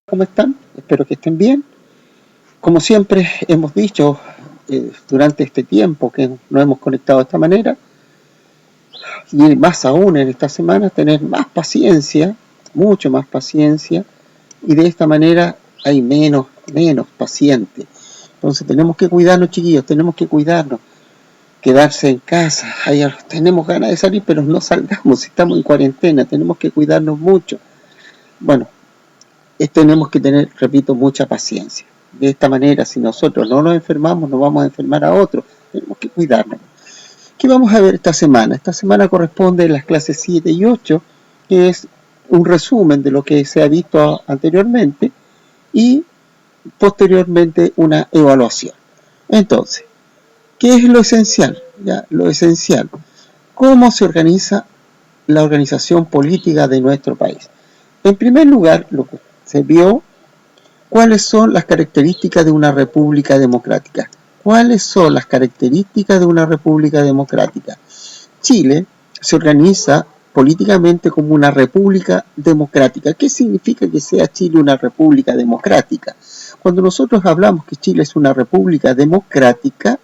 ¿Cómo están? Espero que estén bien. Como siempre hemos dicho durante este tiempo que nos hemos conectado de esta manera, y más aún en esta semana, tener más paciencia, mucho más paciencia, y de esta manera hay menos pacientes. Entonces tenemos que cuidarnos, chiquillos, tenemos que cuidarnos, quedarse en casa. Tenemos ganas de salir, pero no salgamos, estamos en cuarentena, tenemos que cuidarnos mucho. Bueno, tenemos que tener, repito, mucha paciencia. De esta manera, si nosotros no nos enfermamos, no vamos a enfermar a otros. Tenemos que cuidarnos. ¿Qué vamos a ver esta semana? Esta semana corresponde a las clases 7 y 8, que es un resumen de lo que se ha visto anteriormente y posteriormente una evaluación. Entonces, ¿qué es lo esencial? Ya, lo esencial. ¿Cómo se organiza la organización política de nuestro país? En primer lugar, lo que se vio, ¿cuáles son las características de una república democrática? ¿Cuáles son las características de una república democrática? Chile se organiza políticamente como una república democrática. ¿Qué significa que sea Chile una república democrática? Cuando nosotros hablamos que Chile es una república democrática,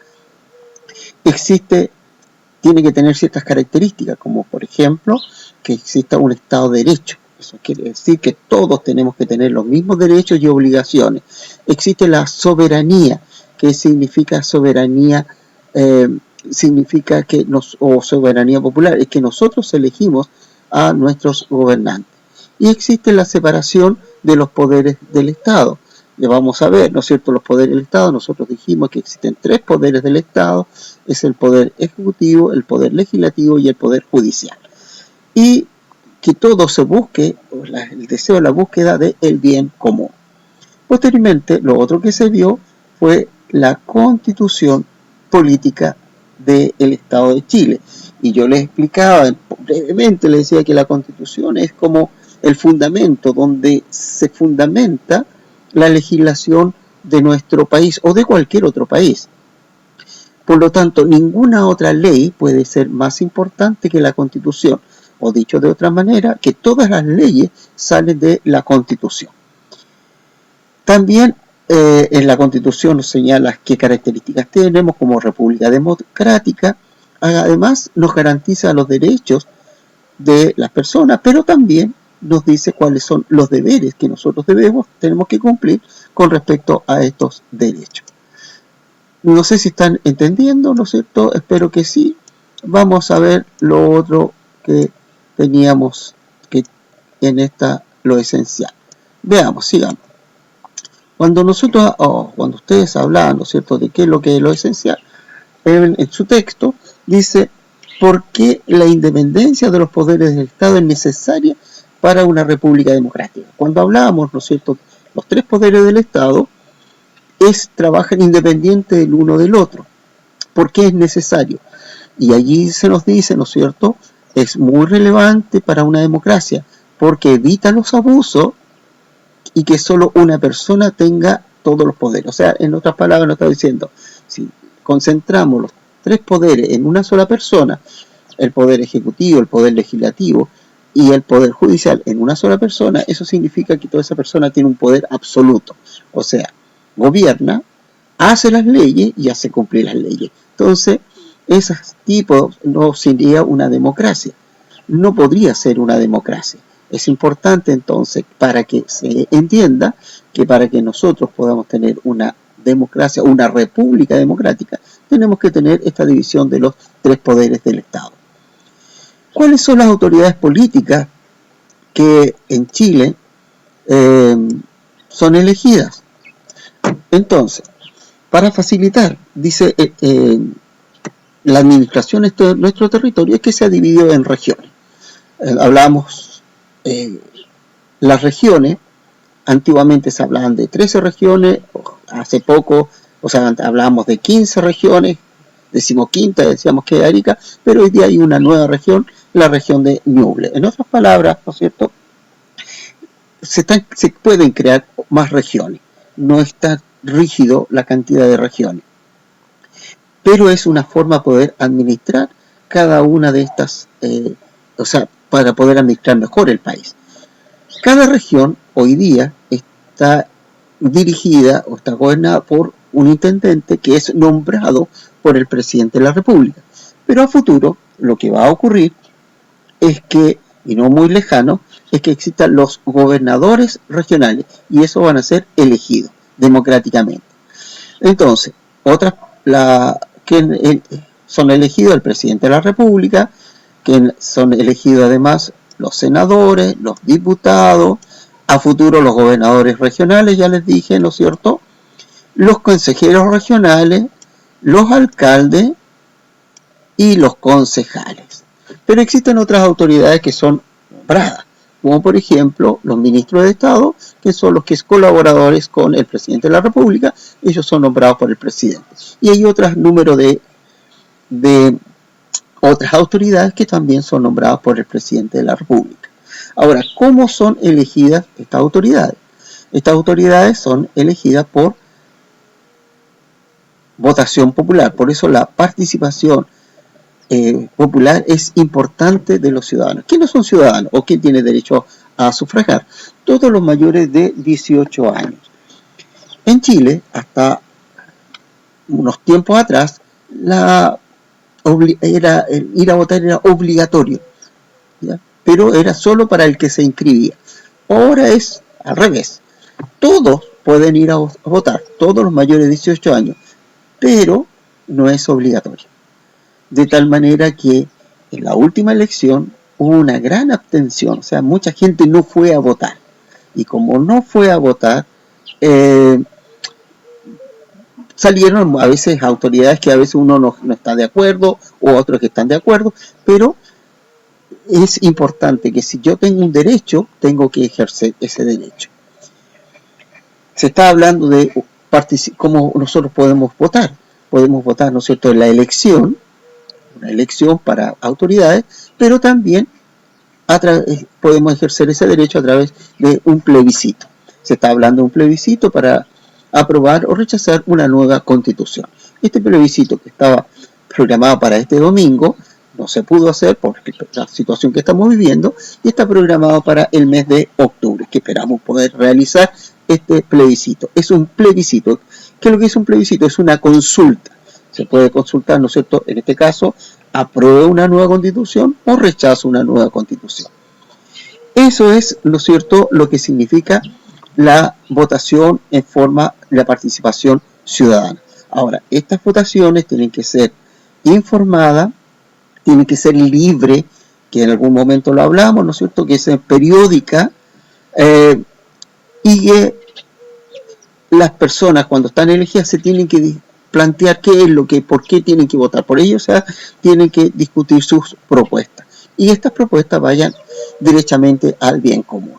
tiene que tener ciertas características, como por ejemplo, que exista un Estado de Derecho. Eso quiere decir que todos tenemos que tener los mismos derechos y obligaciones. Existe la soberanía. ¿Qué significa soberanía? Significa que o soberanía popular, es que nosotros elegimos a nuestros gobernantes. Y existe la separación de los poderes del Estado. Le vamos a ver, ¿no es cierto?, los poderes del Estado. Nosotros dijimos que existen 3 poderes del Estado. Es el poder ejecutivo, el poder legislativo y el poder judicial. Y que todo se busque, el deseo de la búsqueda del bien común. Posteriormente, lo otro que se vio fue la constitución política del Estado de Chile. Y yo les explicaba brevemente, les decía que la constitución es como el fundamento donde se fundamenta la legislación de nuestro país o de cualquier otro país. Por lo tanto, ninguna otra ley puede ser más importante que la Constitución, o dicho de otra manera, que todas las leyes salen de la Constitución. También en la Constitución nos señala qué características tenemos como república democrática. Además, nos garantiza los derechos de las personas, pero también nos dice cuáles son los deberes que nosotros tenemos que cumplir con respecto a estos derechos. No sé si están entendiendo, ¿no es cierto? Espero que sí. Vamos a ver lo otro que teníamos que en lo esencial. Veamos, sigamos. Cuando ustedes hablan, ¿no es cierto?, de qué es lo esencial, en su texto dice: ¿por qué la independencia de los poderes del Estado es necesaria para una república democrática? Cuando hablamos, ¿no es cierto?, los 3 poderes del Estado trabajan independiente del uno del otro. ¿Por qué es necesario? Y allí se nos dice, ¿no es cierto?, es muy relevante para una democracia, porque evita los abusos y que solo una persona tenga todos los poderes. O sea, en otras palabras nos está diciendo, si concentramos los 3 poderes en una sola persona, el poder ejecutivo, el poder legislativo y el poder judicial en una sola persona, eso significa que toda esa persona tiene un poder absoluto. O sea, gobierna, hace las leyes y hace cumplir las leyes. Entonces, ese tipo no sería una democracia. No podría ser una democracia. Es importante entonces, para que se entienda, que para que nosotros podamos tener una democracia, una república democrática, tenemos que tener esta división de los 3 poderes del Estado. ¿Cuáles son las autoridades políticas que en Chile son elegidas? Entonces, para facilitar, dice, la administración de nuestro territorio es que se ha dividido en regiones. Hablamos, las regiones, antiguamente se hablaban de 13 regiones, hace poco, hablábamos de 15 regiones, 15ª decíamos que era Arica, pero hoy día hay una nueva región, la región de Ñuble. En otras palabras, ¿no es cierto?, se pueden crear más regiones, no está rígido la cantidad de regiones, pero es una forma de poder administrar cada una de estas, para poder administrar mejor el país. Cada región hoy día está dirigida o está gobernada por un intendente que es nombrado por el presidente de la República. Pero a futuro lo que va a ocurrir es que, y no muy lejano, es que existan los gobernadores regionales y esos van a ser elegidos democráticamente. Entonces, son elegidos el presidente de la República, que son elegidos además los senadores, los diputados, a futuro los gobernadores regionales, ya les dije, ¿no es cierto?, los consejeros regionales, los alcaldes y los concejales. Pero existen otras autoridades que son nombradas, como por ejemplo los ministros de Estado, que son los que son colaboradores con el presidente de la República, ellos son nombrados por el presidente. Y hay otros número de otras autoridades que también son nombradas por el presidente de la República. Ahora, ¿cómo son elegidas estas autoridades? Estas autoridades son elegidas por votación popular, por eso la participación popular es importante de los ciudadanos. ¿Quiénes son ciudadanos o quién tiene derecho a sufragar? Todos los mayores de 18 años. En Chile, hasta unos tiempos atrás, ir a votar era obligatorio, ¿ya? Pero era solo para el que se inscribía. Ahora es al revés. Todos pueden ir a votar, todos los mayores de 18 años, pero no es obligatorio. De tal manera que en la última elección hubo una gran abstención, o sea, mucha gente no fue a votar. Y como no fue a votar, salieron a veces autoridades que a veces uno no está de acuerdo, o otros que están de acuerdo, pero es importante que si yo tengo un derecho, tengo que ejercer ese derecho. Se está hablando de cómo nosotros podemos votar. Podemos votar, ¿no es cierto?, en la elección, una elección para autoridades, pero también podemos ejercer ese derecho a través de un plebiscito. Se está hablando de un plebiscito para aprobar o rechazar una nueva constitución. Este plebiscito, que estaba programado para este domingo, no se pudo hacer por la situación que estamos viviendo, y está programado para el mes de octubre, que esperamos poder realizar este plebiscito. Es un plebiscito. ¿Qué es lo que es un plebiscito? Es una consulta. Se puede consultar, ¿no es cierto?, en este caso, aprueba una nueva constitución o rechaza una nueva constitución. Eso es, ¿no es cierto?, lo que significa la votación en forma de la participación ciudadana. Ahora, estas votaciones tienen que ser informadas, tienen que ser libres, que en algún momento lo hablamos, ¿no es cierto?, que es periódica, y que las personas cuando están elegidas se tienen que plantear por qué tienen que votar por ellos, o sea, tienen que discutir sus propuestas. Y estas propuestas vayan directamente al bien común.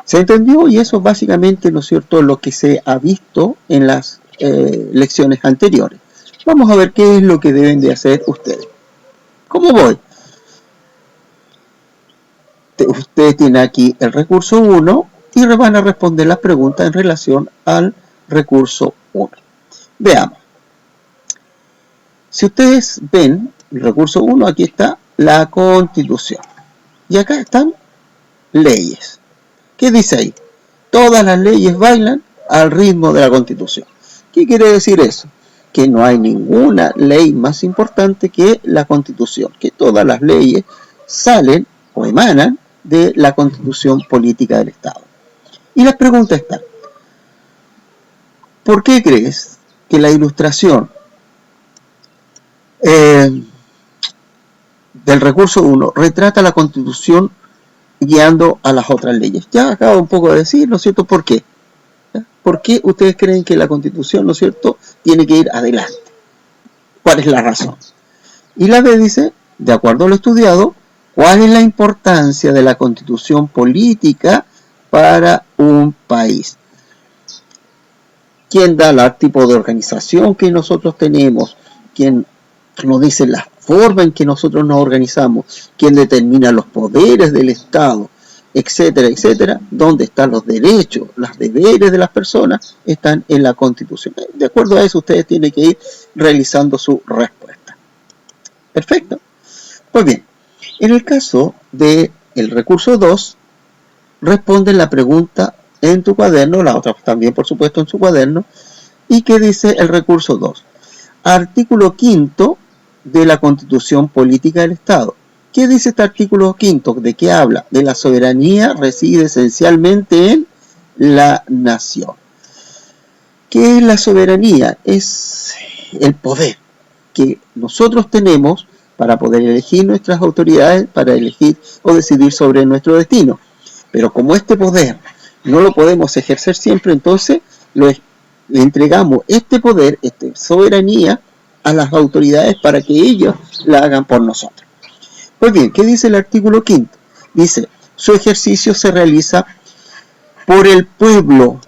¿Se entendió? Y eso básicamente, ¿no es cierto?, lo que se ha visto en las lecciones anteriores. Vamos a ver qué es lo que deben de hacer ustedes. ¿Cómo voy? Ustedes tienen aquí el recurso 1 y van a responder las preguntas en relación al recurso 1. Veamos. Si ustedes ven el recurso 1, aquí está la Constitución. Y acá están leyes. ¿Qué dice ahí? Todas las leyes bailan al ritmo de la Constitución. ¿Qué quiere decir eso? Que no hay ninguna ley más importante que la Constitución, que todas las leyes salen o emanan de la Constitución política del Estado. Y las preguntas están: ¿por qué crees que la ilustración del recurso 1 retrata la Constitución guiando a las otras leyes? Ya acabo un poco de decir, ¿no es cierto?, ¿por qué? ¿Por qué ustedes creen que la Constitución, ¿no es cierto?, tiene que ir adelante? ¿Cuál es la razón? Y la B dice, de acuerdo a lo estudiado, ¿cuál es la importancia de la Constitución política para un país? ¿Quién da el tipo de organización que nosotros tenemos? ¿Quién nos dice la forma en que nosotros nos organizamos? ¿Quién determina los poderes del Estado? Etcétera, etcétera. ¿Dónde están los derechos, los deberes de las personas? Están en la Constitución. De acuerdo a eso, ustedes tienen que ir realizando su respuesta. Perfecto. Pues bien, en el caso del recurso 2, responden la pregunta en tu cuaderno, la otra también por supuesto en su cuaderno, y que dice el recurso 2. Artículo 5 de la Constitución Política del Estado. ¿Qué dice este artículo 5? ¿De qué habla? De la soberanía reside esencialmente en la nación. ¿Qué es la soberanía? Es el poder que nosotros tenemos para poder elegir nuestras autoridades, para elegir o decidir sobre nuestro destino. Pero como este poder no lo podemos ejercer siempre, entonces le entregamos este poder, esta soberanía, a las autoridades para que ellos la hagan por nosotros. Pues bien, ¿qué dice el artículo 5? Dice, su ejercicio se realiza por el pueblo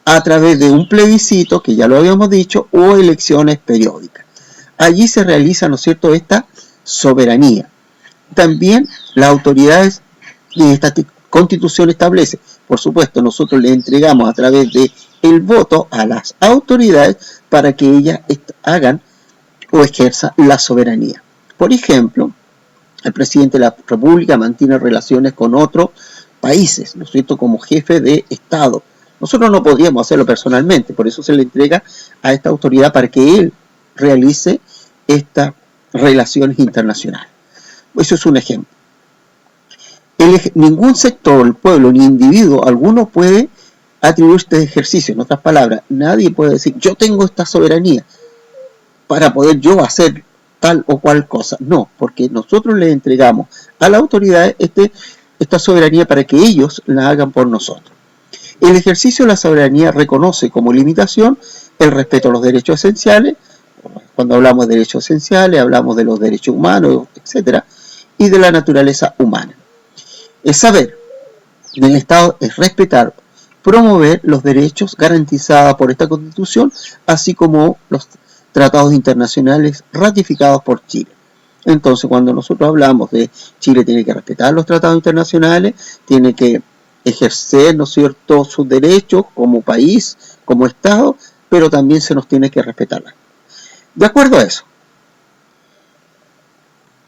a través de un plebiscito, que ya lo habíamos dicho, o elecciones periódicas. Allí se realiza, ¿no es cierto?, esta soberanía. También las autoridades de esta Constitución establece, por supuesto, nosotros le entregamos a través de el voto a las autoridades para que ellas hagan o ejerzan la soberanía. Por ejemplo, el presidente de la República mantiene relaciones con otros países, ¿no es cierto?, como jefe de Estado. Nosotros no podríamos hacerlo personalmente, por eso se le entrega a esta autoridad para que él realice estas relaciones internacionales. Eso es un ejemplo. Ningún sector, el pueblo, ni individuo alguno puede atribuir este ejercicio. En otras palabras, nadie puede decir, yo tengo esta soberanía para poder yo hacer tal o cual cosa. No, porque nosotros le entregamos a la autoridad esta soberanía para que ellos la hagan por nosotros. El ejercicio de la soberanía reconoce como limitación el respeto a los derechos esenciales. Cuando hablamos de derechos esenciales, hablamos de los derechos humanos, etc. Y de la naturaleza humana. El saber del Estado es respetar, promover los derechos garantizados por esta Constitución, así como los tratados internacionales ratificados por Chile. Entonces, cuando nosotros hablamos de Chile tiene que respetar los tratados internacionales, tiene que ejercer, ¿no es cierto?, sus derechos como país, como Estado, pero también se nos tiene que respetar. De acuerdo a eso,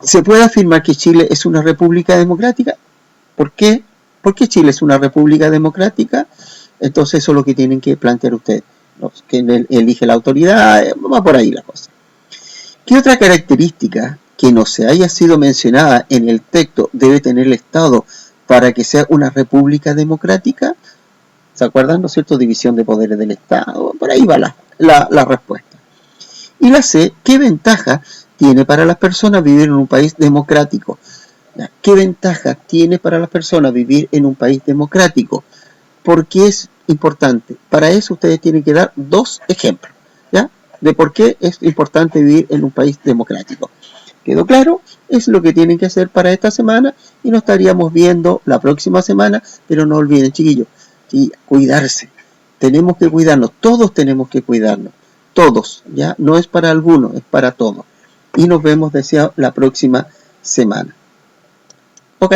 ¿se puede afirmar que Chile es una república democrática? ¿Por qué? ¿Por qué Chile es una república democrática? Entonces eso es lo que tienen que plantear ustedes. ¿Quién elige la autoridad? Va por ahí la cosa. ¿Qué otra característica que no se haya sido mencionada en el texto debe tener el Estado para que sea una república democrática? ¿Se acuerdan, no es cierto? División de poderes del Estado. Por ahí va la respuesta. Y la C, ¿qué ventaja tiene para las personas vivir en un país democrático? ¿Qué ventaja tiene para las personas vivir en un país democrático? ¿Por qué es importante? Para eso ustedes tienen que dar dos ejemplos, ¿ya?, de por qué es importante vivir en un país democrático. ¿Quedó claro? Es lo que tienen que hacer para esta semana y nos estaríamos viendo la próxima semana, pero no olviden, chiquillos, y cuidarse. Tenemos que cuidarnos, todos tenemos que cuidarnos, todos, ¿ya? No es para algunos, es para todos. Y nos vemos, deseo, la próxima semana. ¿Ok?